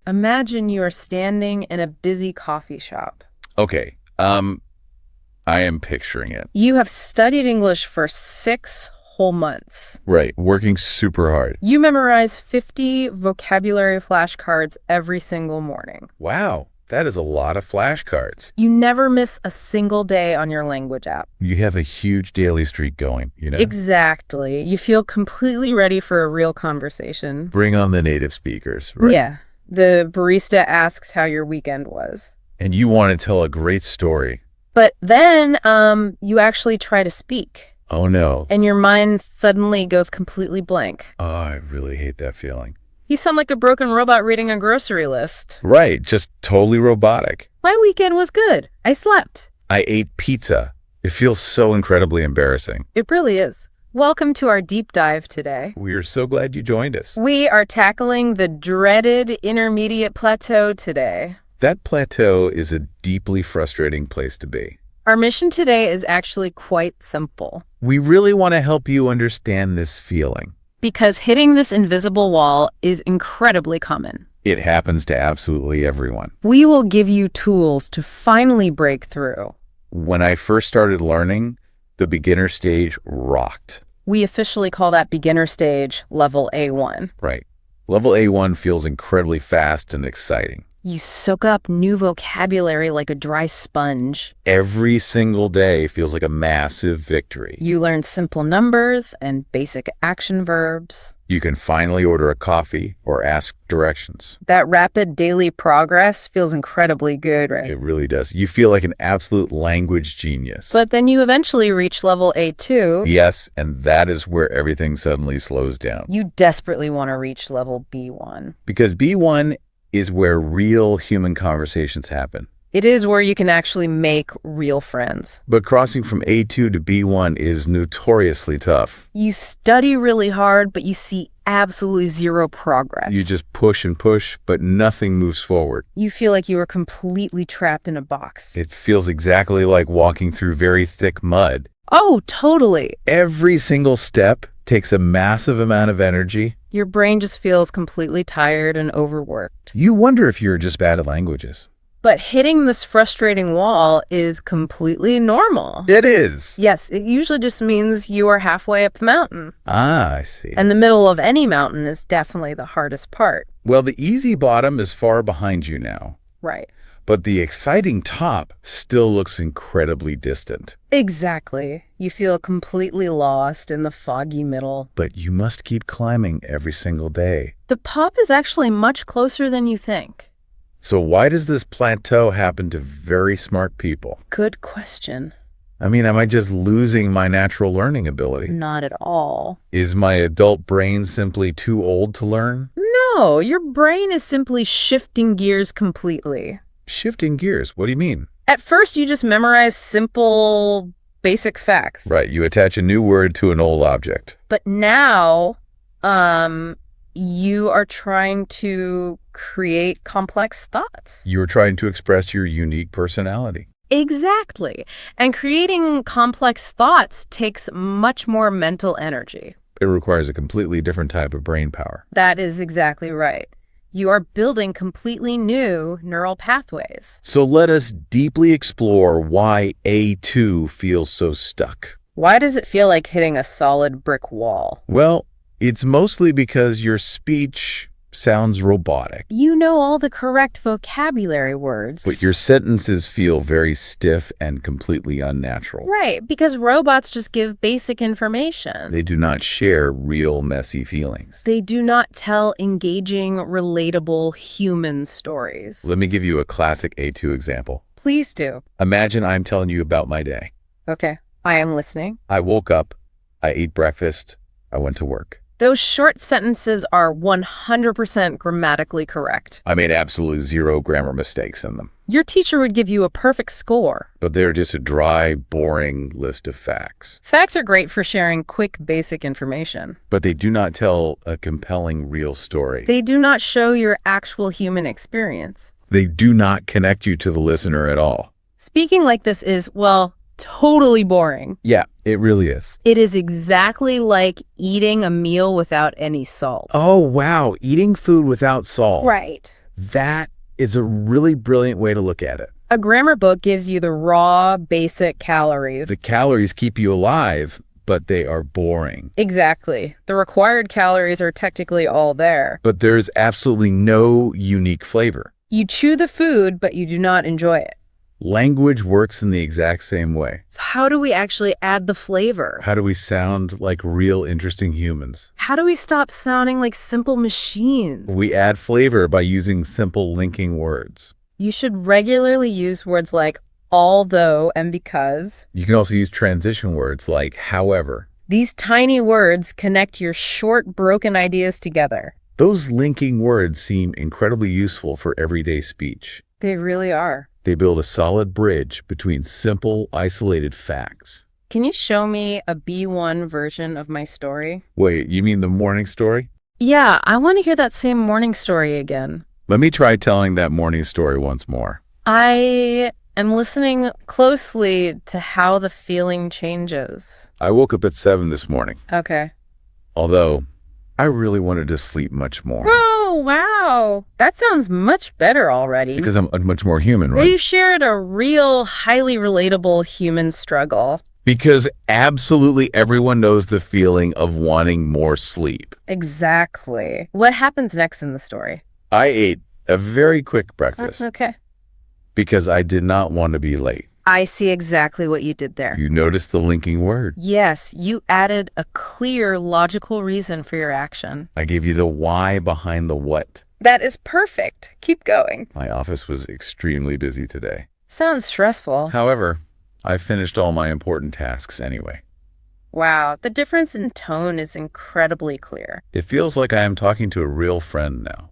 Imagine you are standing in a busy coffee shop. Okay, I am picturing it. You have studied English for 6 whole months. Right, working super hard. You memorize 50 vocabulary flashcards every single morning. Wow, that is a lot of flashcards. You never miss a single day on your language app. You have a huge daily streak going, you know? Exactly. You feel completely ready for a real conversation. Bring on the native speakers, right? Yeah. The barista asks how your weekend was. And you want to tell a great story. But then you actually try to speak. Oh, no. And your mind suddenly goes completely blank. Oh, I really hate that feeling. You sound like a broken robot reading a grocery list. Right, just totally robotic. My weekend was good. I slept. I ate pizza. It feels so incredibly embarrassing. It really is. Welcome to our deep dive today. We are so glad you joined us. We are tackling the dreaded intermediate plateau today. That plateau is a deeply frustrating place to be. Our mission today is actually quite simple. We really want to help you understand this feeling. Because hitting this invisible wall is incredibly common. It happens to absolutely everyone. We will give you tools to finally break through. When I first started learning, the beginner stage rocked. We officially call that beginner stage level A1. Right. Level A1 feels incredibly fast and exciting. You soak up new vocabulary like a dry sponge. Every single day feels like a massive victory. You learn simple numbers and basic action verbs. You can finally order a coffee or ask directions. That rapid daily progress feels incredibly good, right? It really does. You feel like an absolute language genius. But then you eventually reach level A2. Yes, and that is where everything suddenly slows down. You desperately want to reach level B1. Because B1 is where real human conversations happen. It is where you can actually make real friends. But crossing from A2 to B1 is notoriously tough. You study really hard, but you see absolutely zero progress. You just push and push, but nothing moves forward. You feel like you are completely trapped in a box. It feels exactly like walking through very thick mud. Oh, totally. Every single step takes a massive amount of energy. Your brain just feels completely tired and overworked. You wonder if you're just bad at languages. But hitting this frustrating wall is completely normal. It is. Yes, it usually just means you are halfway up the mountain. Ah, I see. And the middle of any mountain is definitely the hardest part. Well, the easy bottom is far behind you now. Right. But the exciting top still looks incredibly distant. Exactly. You feel completely lost in the foggy middle. But you must keep climbing every single day. The top is actually much closer than you think. So why does this plateau happen to very smart people? Good question. I mean, am I just losing my natural learning ability? Not at all. Is my adult brain simply too old to learn? No, your brain is simply shifting gears completely. Shifting gears? What do you mean? At first, you just memorize simple, basic facts. Right, you attach a new word to an old object. But now, you are trying to create complex thoughts. You're trying to express your unique personality. Exactly. And creating complex thoughts takes much more mental energy. It requires a completely different type of brain power. That is exactly right. You are building completely new neural pathways. So let us deeply explore why A2 feels so stuck. Why does it feel like hitting a solid brick wall? Well, it's mostly because your speech sounds robotic. You know all the correct vocabulary words. But your sentences feel very stiff and completely unnatural. Right, because robots just give basic information. They do not share real messy feelings. They do not tell engaging, relatable human stories. Let me give you a classic A2 example. Please do. Imagine I'm telling you about my day. Okay, I am listening. I woke up, I ate breakfast, I went to work. Those short sentences are 100% grammatically correct. I made absolutely zero grammar mistakes in them. Your teacher would give you a perfect score. But they're just a dry, boring list of facts. Facts are great for sharing quick, basic information. But they do not tell a compelling real story. They do not show your actual human experience. They do not connect you to the listener at all. Speaking like this is, well, totally boring. Yeah, it really is. It is exactly like eating a meal without any salt. Oh, wow. Eating food without salt. Right. That is a really brilliant way to look at it. A grammar book gives you the raw, basic calories. The calories keep you alive, but they are boring. Exactly. The required calories are technically all there. But there's absolutely no unique flavor. You chew the food, but you do not enjoy it. Language works in the exact same way. So how do we actually add the flavor? How do we sound like real interesting humans? How do we stop sounding like simple machines? We add flavor by using simple linking words. You should regularly use words like although and because. You can also use transition words like however. These tiny words connect your short, broken ideas together. Those linking words seem incredibly useful for everyday speech. They really are. They build a solid bridge between simple, isolated facts. Can you show me a B1 version of my story? Wait, you mean the morning story? Yeah, I want to hear that same morning story again. Let me try telling that morning story once more. I am listening closely to how the feeling changes. I woke up at 7 this morning, Okay. although I really wanted to sleep much more. Oh, wow. That sounds much better already. Because I'm much more human, You right? shared a real, highly relatable human struggle. Because absolutely everyone knows the feeling of wanting more sleep. Exactly. What happens next in the story? I ate a very quick breakfast That's okay. because I did not want to be late. I see exactly what you did there. You noticed the linking word. Yes, you added a clear, logical reason for your action. I gave you the why behind the what. That is perfect. Keep going. My office was extremely busy today. Sounds stressful. However, I finished all my important tasks anyway. Wow, the difference in tone is incredibly clear. It feels like I am talking to a real friend now.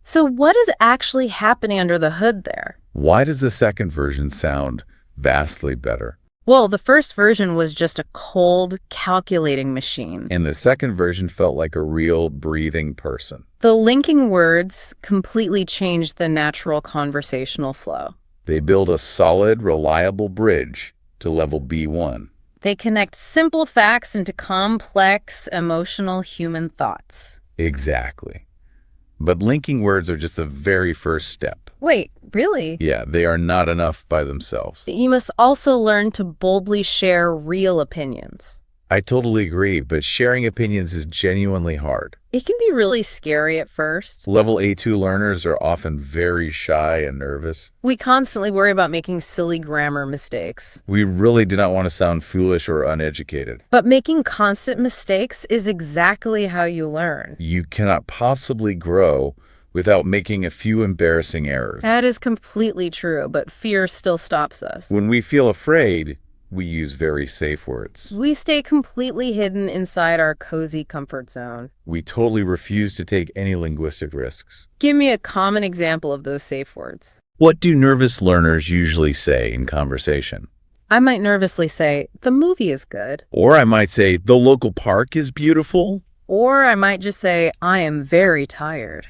So what is actually happening under the hood there? Why does the second version sound vastly better? Well, the first version was just a cold, calculating machine. And the second version felt like a real breathing person. The linking words completely changed the natural conversational flow. They build a solid, reliable bridge to level B1. They connect simple facts into complex, emotional human thoughts. Exactly. But linking words are just the very first step. Wait, really? Yeah, they are not enough by themselves. You must also learn to boldly share real opinions. I totally agree, but sharing opinions is genuinely hard. It can be really scary at first. Level A2 learners are often very shy and nervous. We constantly worry about making silly grammar mistakes. We really do not want to sound foolish or uneducated. But making constant mistakes is exactly how you learn. You cannot possibly grow without making a few embarrassing errors. That is completely true, but fear still stops us. When we feel afraid, we use very safe words. We stay completely hidden inside our cozy comfort zone. We totally refuse to take any linguistic risks. Give me a common example of those safe words. What do nervous learners usually say in conversation? I might nervously say, the movie is good. Or I might say, the local park is beautiful. Or I might just say, I am very tired.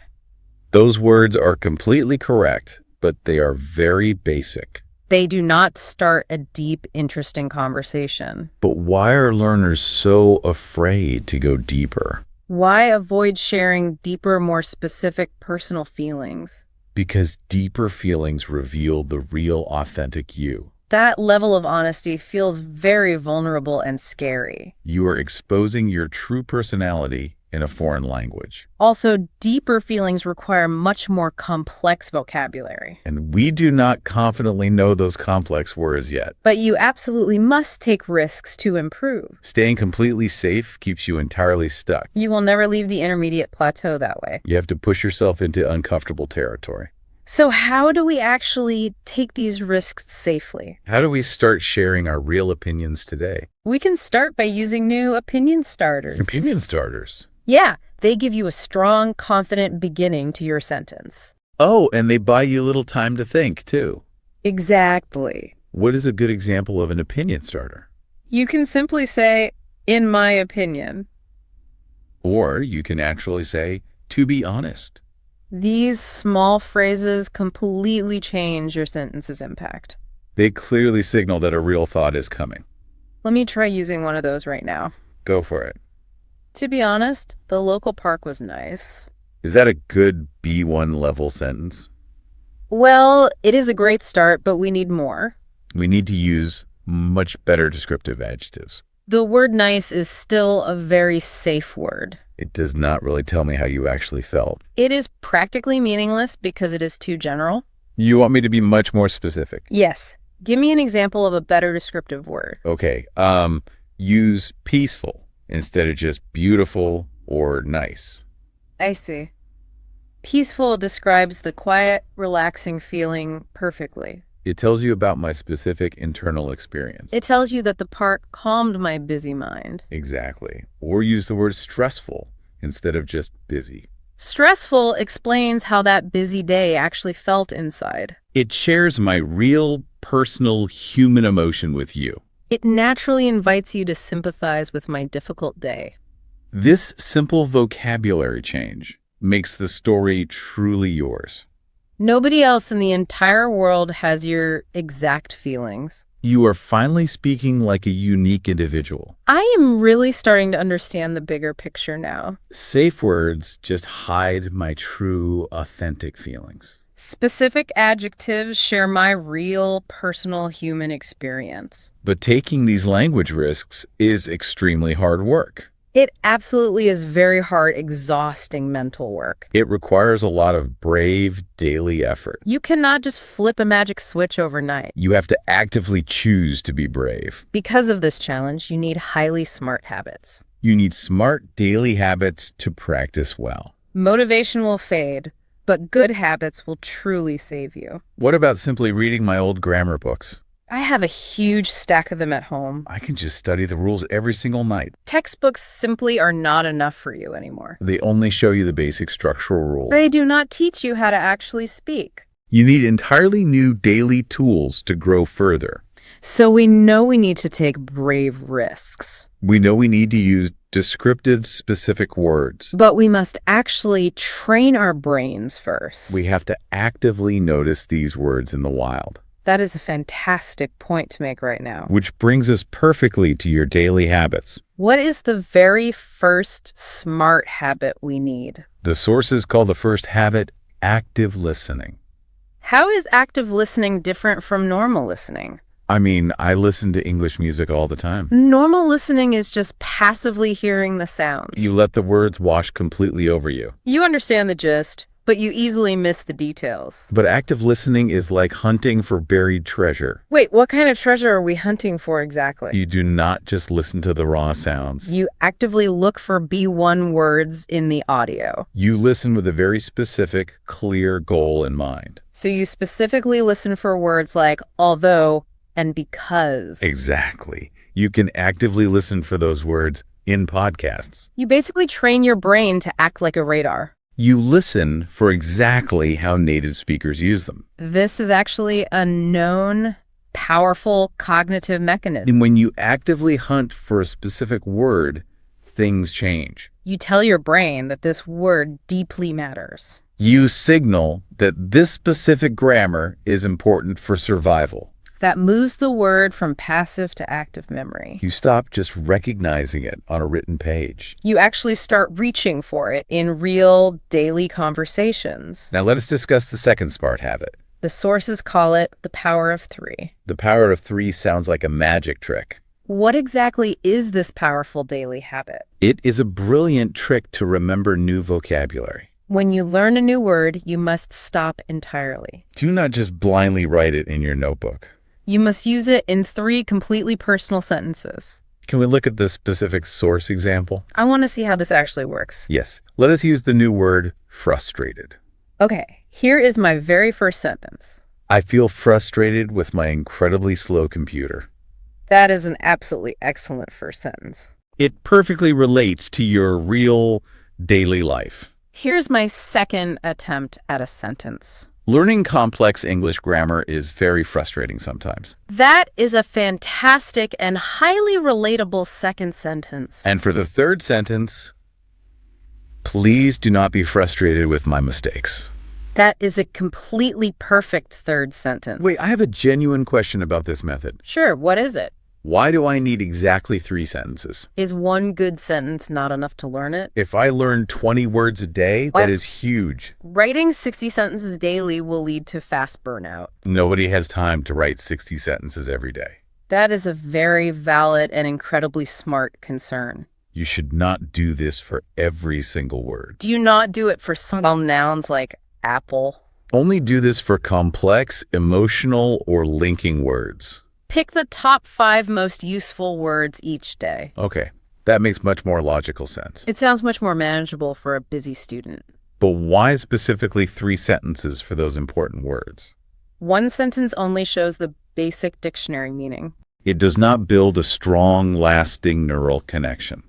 Those words are completely correct, but they are very basic. They do not start a deep, interesting conversation. But why are learners so afraid to go deeper? Why avoid sharing deeper, more specific personal feelings? Because deeper feelings reveal the real, authentic you. That level of honesty feels very vulnerable and scary. You are exposing your true personality in a foreign language. Also, deeper feelings require much more complex vocabulary. And we do not confidently know those complex words yet. But you absolutely must take risks to improve. Staying completely safe keeps you entirely stuck. You will never leave the intermediate plateau that way. You have to push yourself into uncomfortable territory. So how do we actually take these risks safely? How do we start sharing our real opinions today? We can start by using new opinion starters. Opinion starters. Yeah, they give you a strong, confident beginning to your sentence. Oh, and they buy you a little time to think, too. Exactly. What is a good example of an opinion starter? You can simply say, in my opinion. Or you can actually say, to be honest. These small phrases completely change your sentence's impact. They clearly signal that a real thought is coming. Let me try using one of those right now. Go for it. To be honest, the local park was nice. Is that a good B1 level sentence? Well, it is a great start, but we need more. We need to use much better descriptive adjectives. The word nice is still a very safe word. It does not really tell me how you actually felt. It is practically meaningless because it is too general. You want me to be much more specific? Yes. Give me an example of a better descriptive word. Okay. Use peaceful instead of just beautiful or nice. I see. Peaceful describes the quiet, relaxing feeling perfectly. It tells you about my specific internal experience. It tells you that the park calmed my busy mind. Exactly. Or use the word stressful instead of just busy. Stressful explains how that busy day actually felt inside. It shares my real, personal, human emotion with you. It naturally invites you to sympathize with my difficult day. This simple vocabulary change makes the story truly yours. Nobody else in the entire world has your exact feelings. You are finally speaking like a unique individual. I am really starting to understand the bigger picture now. Safe words just hide my true, authentic feelings. Specific adjectives share my real, personal human experience. But taking these language risks is extremely hard work. It absolutely is very hard, exhausting mental work. It requires a lot of brave daily effort. You cannot just flip a magic switch overnight. You have to actively choose to be brave. Because of this challenge, you need highly smart habits. You need smart daily habits to practice well. Motivation will fade, but good habits will truly save you. What about simply reading my old grammar books? I have a huge stack of them at home. I can just study the rules every single night. Textbooks simply are not enough for you anymore. They only show you the basic structural rules. They do not teach you how to actually speak. You need entirely new daily tools to grow further. So we know we need to take brave risks. We know we need to use descriptive, specific words. But we must actually train our brains first. We have to actively notice these words in the wild. That is a fantastic point to make right now. Which brings us perfectly to your daily habits. What is the very first smart habit we need? The sources call the first habit active listening. How is active listening different from normal listening? I mean, I listen to English music all the time. Normal listening is just passively hearing the sounds. You let the words wash completely over you. You understand the gist, but you easily miss the details. But active listening is like hunting for buried treasure. Wait, what kind of treasure are we hunting for exactly? You do not just listen to the raw sounds. You actively look for B1 words in the audio. You listen with a very specific, clear goal in mind. So you specifically listen for words like although and because. Exactly. You can actively listen for those words in podcasts. You basically train your brain to act like a radar. You listen for exactly how native speakers use them. This is actually a known, powerful cognitive mechanism. And when you actively hunt for a specific word, things change. You tell your brain that this word deeply matters. You signal that this specific grammar is important for survival. That moves the word from passive to active memory. You stop just recognizing it on a written page. You actually start reaching for it in real daily conversations. Now let us discuss the second smart habit. The sources call it the power of three. The power of three sounds like a magic trick. What exactly is this powerful daily habit? It is a brilliant trick to remember new vocabulary. When you learn a new word, you must stop entirely. Do not just blindly write it in your notebook. You must use it in 3 completely personal sentences. Can we look at the specific source example? I want to see how this actually works. Yes. Let us use the new word frustrated. Okay, here is my very first sentence. I feel frustrated with my incredibly slow computer. That is an absolutely excellent first sentence. It perfectly relates to your real daily life. Here's my second attempt at a sentence. Learning complex English grammar is very frustrating sometimes. That is a fantastic and highly relatable second sentence. And for the third sentence, please do not be frustrated with my mistakes. That is a completely perfect third sentence. Wait, I have a genuine question about this method. Sure, what is it? Why do I need exactly 3 sentences? Is one good sentence not enough to learn it? If I learn 20 words a day, What? that is huge. Writing 60 sentences daily will lead to fast burnout. Nobody has time to write 60 sentences every day. That is a very valid and incredibly smart concern. You should not do this for every single word. Do you not do it for small nouns like apple? Only do this for complex, emotional, or linking words. Pick the top 5 most useful words each day. Okay, that makes much more logical sense. It sounds much more manageable for a busy student. But why specifically 3 sentences for those important words? One sentence only shows the basic dictionary meaning. It does not build a strong, lasting neural connection.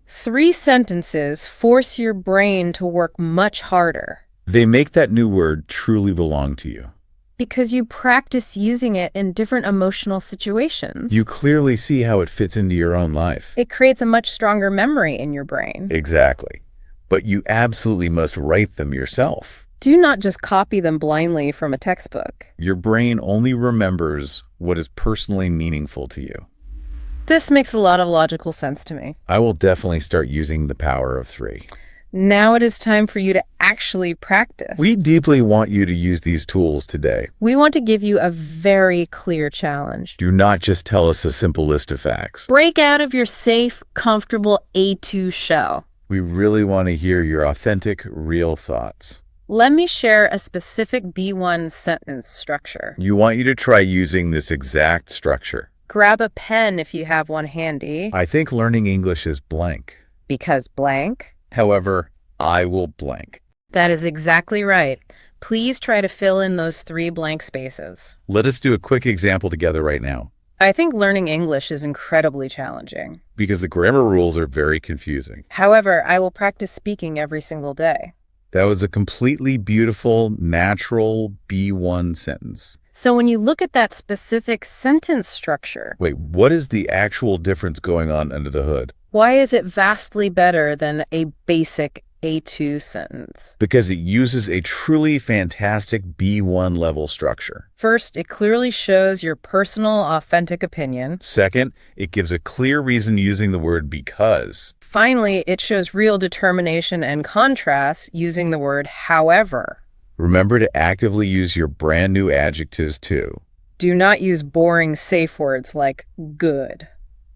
3 sentences force your brain to work much harder They make that new word truly belong to you. because you practice using it in different emotional situations. You clearly see how it fits into your own life. It creates a much stronger memory in your brain. Exactly. But you absolutely must write them yourself. Do not just copy them blindly from a textbook. Your brain only remembers what is personally meaningful to you. This makes a lot of logical sense to me. I will definitely start using the power of 3. Now it is time for you to actually practice. We deeply want you to use these tools today. We want to give you a very clear challenge. Do not just tell us a simple list of facts. Break out of your safe, comfortable A2 shell. We really want to hear your authentic, real thoughts. Let me share a specific B1 sentence structure. You want you to try using this exact structure. Grab a pen if you have one handy, I think learning English is blank. because blank. However, I will blank. That is exactly right. Please try to fill in those 3 blank spaces. Let us do a quick example together right now, I think learning English is incredibly challenging. because the grammar rules are very confusing. However, I will practice speaking every single day. That was a completely beautiful, natural B1 sentence. So when you look at that specific sentence structure, Wait, what is the actual difference going on under the hood? why is it vastly better than a basic A2 sentence? Because it uses a truly fantastic B1 level structure. First, it clearly shows your personal, authentic opinion. Second, it gives a clear reason using the word because. Finally, it shows real determination and contrast using the word however. Remember to actively use your brand new adjectives too. Do not use boring, safe words like good.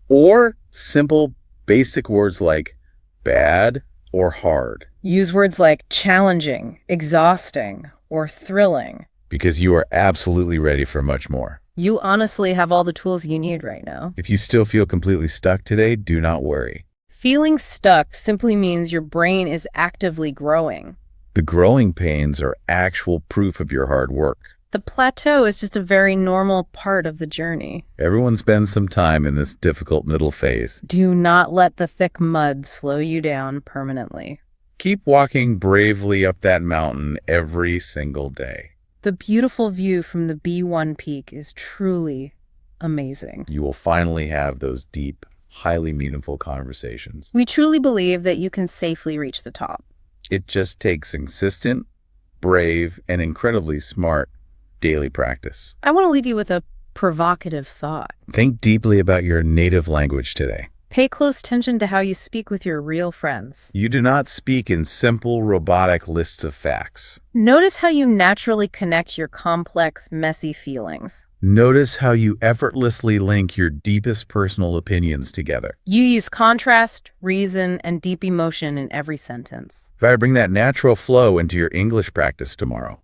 Or simple, basic words like bad or hard, Use words like challenging, exhausting, or thrilling. because you are absolutely ready for much more. You honestly have all the tools you need right now. If you still feel completely stuck today, do not worry. Feeling stuck simply means your brain is actively growing. The growing pains are actual proof of your hard work. The plateau is just a very normal part of the journey. Everyone spends some time in this difficult middle phase. Do not let the thick mud slow you down permanently. Keep walking bravely up that mountain every single day. The beautiful view from the B1 peak is truly amazing. You will finally have those deep, highly meaningful conversations. We truly believe that you can safely reach the top. It just takes consistent, brave, and incredibly smart daily practice. I want to leave you with a provocative thought. Think deeply about your native language today. Pay close attention to how you speak with your real friends. You do not speak in simple, robotic lists of facts. Notice how you naturally connect your complex, messy feelings. Notice how you effortlessly link your deepest personal opinions together. You use contrast, reason, and deep emotion in every sentence. Try to bring that natural flow into your English practice tomorrow.